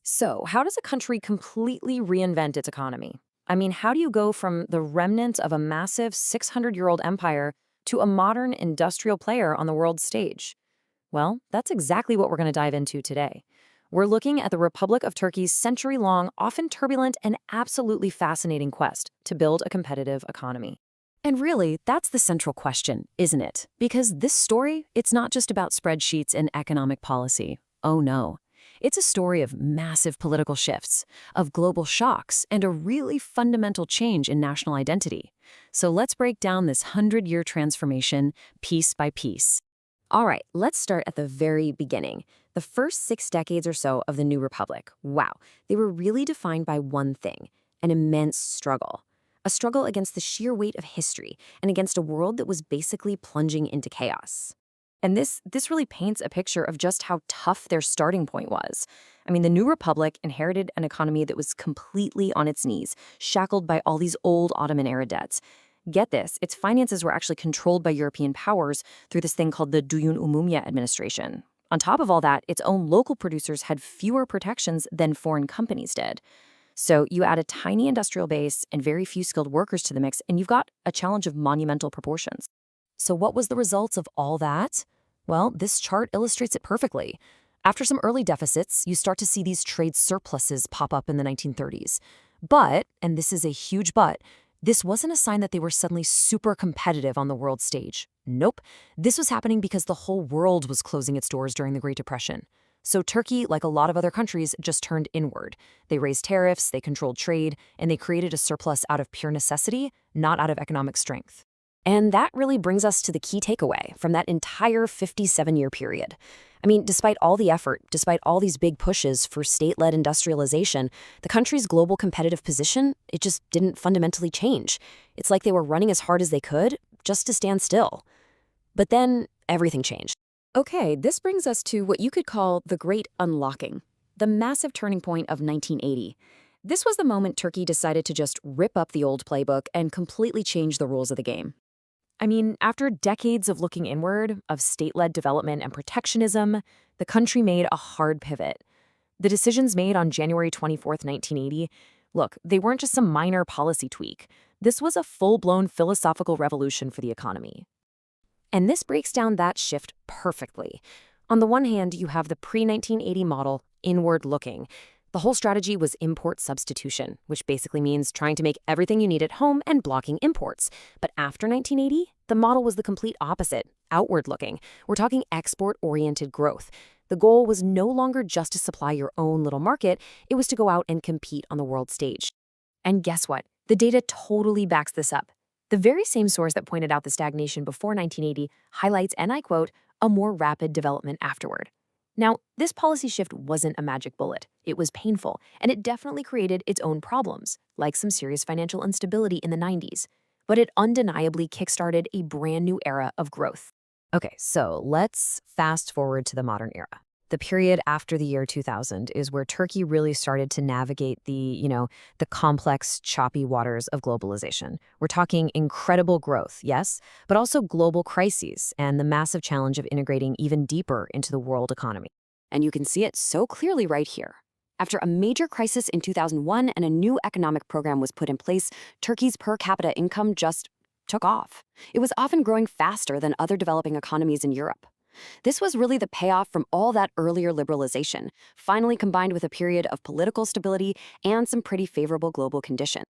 So, how does a country completely reinvent its economy? I mean, how do you go from the remnants of a massive 600-year-old empire to a modern industrial player on the world stage? Well, that's exactly what we're going to dive into today. We're looking at the Republic of Turkey's century-long, often turbulent, and absolutely fascinating quest to build a competitive economy. And really, that's the central question, isn't it? Because this story, it's not just about spreadsheets and economic policy. Oh no. It's a story of massive political shifts, of global shocks, and a really fundamental change in national identity. So let's break down this 100-year transformation piece by piece. All right, let's start at the very beginning. The first 6 decades or so of the new republic. Wow, they were really defined by one thing, an immense struggle. A struggle against the sheer weight of history and against a world that was basically plunging into chaos. And this really paints a picture of just how tough their starting point was. I mean, the new republic inherited an economy that was completely on its knees, shackled by all these old Ottoman-era debts. Get this, its finances were actually controlled by European powers through this thing called the Duyun Umumya administration. On top of all that, its own local producers had fewer protections than foreign companies did. So you add a tiny industrial base and very few skilled workers to the mix, and you've got a challenge of monumental proportions. So what was the results of all that? Well, this chart illustrates it perfectly. After some early deficits, you start to see these trade surpluses pop up in the 1930s. But, and this is a huge but, this wasn't a sign that they were suddenly super competitive on the world stage. Nope. This was happening because the whole world was closing its doors during the Great Depression. So Turkey, like a lot of other countries, just turned inward. They raised tariffs, they controlled trade, and they created a surplus out of pure necessity, not out of economic strength. And that really brings us to the key takeaway from that entire 57-year period. I mean, despite all the effort, despite all these big pushes for state-led industrialization, the country's global competitive position, it just didn't fundamentally change. It's like they were running as hard as they could just to stand still. But then everything changed. Okay, this brings us to what you could call the Great Unlocking, the massive turning point of 1980. This was the moment Turkey decided to just rip up the old playbook and completely change the rules of the game. I mean, after decades of looking inward, of state-led development and protectionism, the country made a hard pivot. The decisions made on January 24th, 1980, look, they weren't just some minor policy tweak. This was a full-blown philosophical revolution for the economy. And this breaks down that shift perfectly. On the one hand, you have the pre-1980 model, inward-looking. The whole strategy was import substitution, which basically means trying to make everything you need at home and blocking imports. But after 1980, the model was the complete opposite, outward-looking. We're talking export-oriented growth. The goal was no longer just to supply your own little market, it was to go out and compete on the world stage. And guess what? The data totally backs this up. The very same source that pointed out the stagnation before 1980 highlights, and I quote, a more rapid development afterward. Now, this policy shift wasn't a magic bullet. It was painful, and it definitely created its own problems, like some serious financial instability in the 90s. But it undeniably kickstarted a brand new era of growth. Okay, so let's fast forward to the modern era. The period after the year 2000 is where Turkey really started to navigate the complex, choppy waters of globalization. We're talking incredible growth, yes, but also global crises and the massive challenge of integrating even deeper into the world economy. And you can see it so clearly right here. After a major crisis in 2001 and a new economic program was put in place, Turkey's per capita income just took off. It was often growing faster than other developing economies in Europe. This was really the payoff from all that earlier liberalization, finally combined with a period of political stability and some pretty favorable global conditions.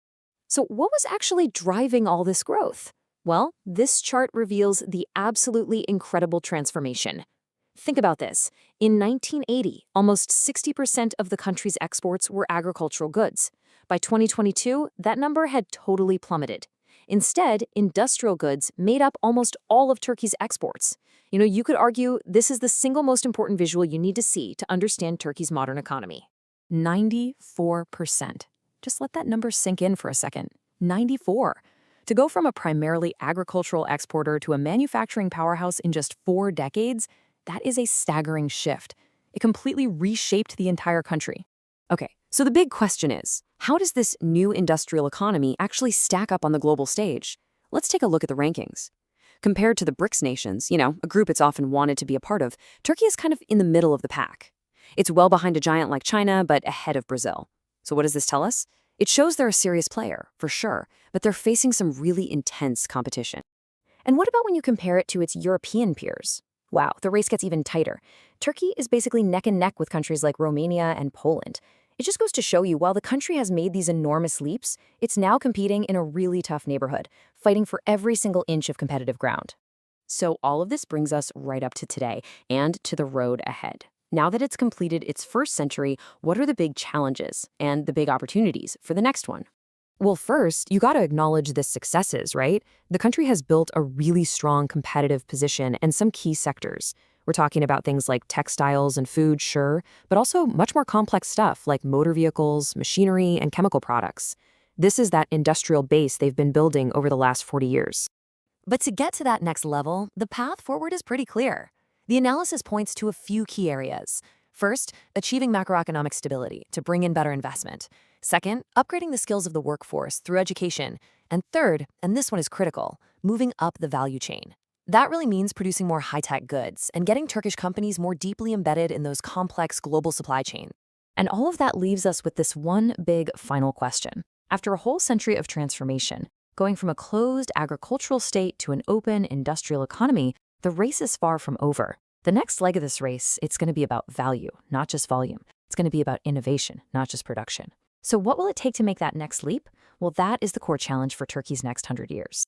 So what was actually driving all this growth? Well, this chart reveals the absolutely incredible transformation. Think about this. In 1980, almost 60% of the country's exports were agricultural goods. By 2022, that number had totally plummeted. Instead, industrial goods made up almost all of Turkey's exports. You could argue this is the single most important visual you need to see to understand Turkey's modern economy. 94%. Just let that number sink in for a second. 94. To go from a primarily agricultural exporter to a manufacturing powerhouse in just 4 decades, that is a staggering shift. It completely reshaped the entire country. Okay, so the big question is, how does this new industrial economy actually stack up on the global stage? Let's take a look at the rankings. Compared to the BRICS nations, a group it's often wanted to be a part of, Turkey is kind of in the middle of the pack. It's well behind a giant like China, but ahead of Brazil. So what does this tell us? It shows they're a serious player, for sure, but they're facing some really intense competition. And what about when you compare it to its European peers? Wow, the race gets even tighter. Turkey is basically neck and neck with countries like Romania and Poland. It just goes to show you, while the country has made these enormous leaps, it's now competing in a really tough neighborhood, fighting for every single inch of competitive ground. So all of this brings us right up to today and to the road ahead. Now that it's completed its first century, what are the big challenges and the big opportunities for the next one? Well, first, you got to acknowledge the successes, right? The country has built a really strong competitive position in some key sectors. We're talking about things like textiles and food, sure, but also much more complex stuff like motor vehicles, machinery, and chemical products. This is that industrial base they've been building over the last 40 years. But to get to that next level, the path forward is pretty clear. The analysis points to a few key areas. First, achieving macroeconomic stability to bring in better investment. Second, upgrading the skills of the workforce through education. And third, and this one is critical, moving up the value chain. That really means producing more high-tech goods and getting Turkish companies more deeply embedded in those complex global supply chains. And all of that leaves us with this one big final question. After a whole century of transformation, going from a closed agricultural state to an open industrial economy, the race is far from over. The next leg of this race, it's going to be about value, not just volume. It's going to be about innovation, not just production. So what will it take to make that next leap? Well, that is the core challenge for Turkey's next 100 years.